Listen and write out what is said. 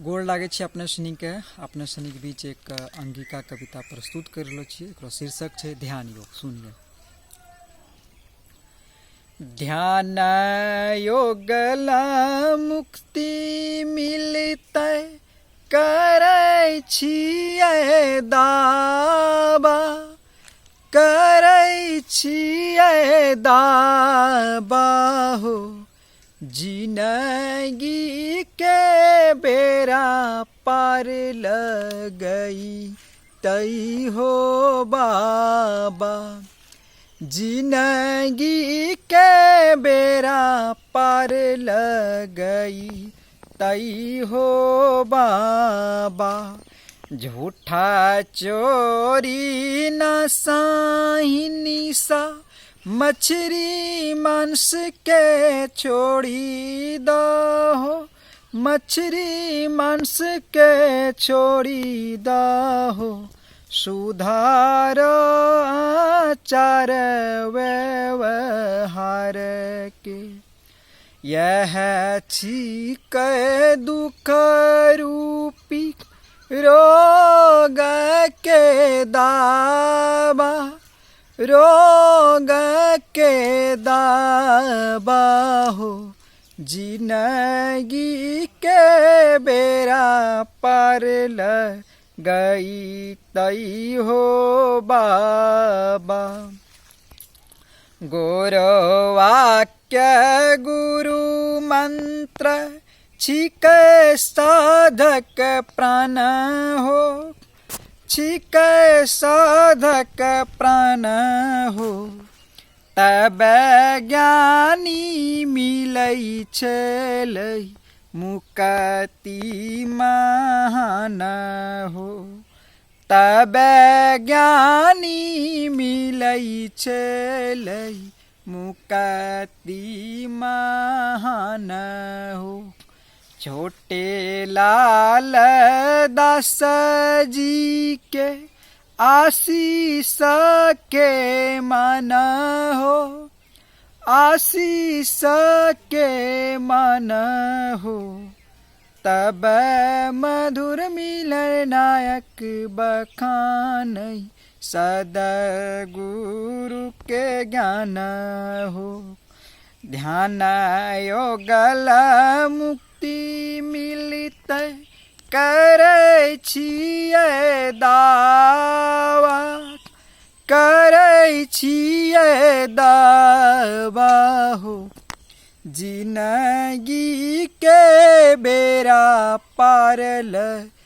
गोड़ लागे छी अपने सनी के बीच एक अंगिका कविता प्रस्तुत कर रहलो छी। एकरो शीर्षक छै ध्यान योग। सुनिए। ध्यान योग ला मुक्ति मिलतै करै छियै दावा, करै छियै दावा हो। जिंदगी के बेरा पार लगई तई हो बाबा, जिंदगी के बेरा पार लगई तई हो बाबा। झूठा चोरी नसाही निशा, मछरी मांस के छोड़ी दहो, मछरी मांस के छोड़ी दहो। सुधार आचार व्यवहार के, यह छीक दुख रूपी रोग के दावा, रोग के दावा हो। जिंदगी के बेरा पार लगई तई हो बाबा। गुरु वाक्य गुरु मंत्र छिक साधक प्राण हो, छिक साधक प्राण हो। तब ज्ञानी मिलई छलै मुक्ति महान हो, तब ज्ञानी मिलई छलै मुक्ति महान हो। छोटे लाल दास जी के आशीष के मन हो, आशीष के मन हो। तब मधुर मिलन नायक बखान, सदगुरु के ज्ञान हो। ध्यान योग मुक्ति मिलतै करै छियै दावा, करै छियै दावा हो। जिंदगी के बेरा पार लगई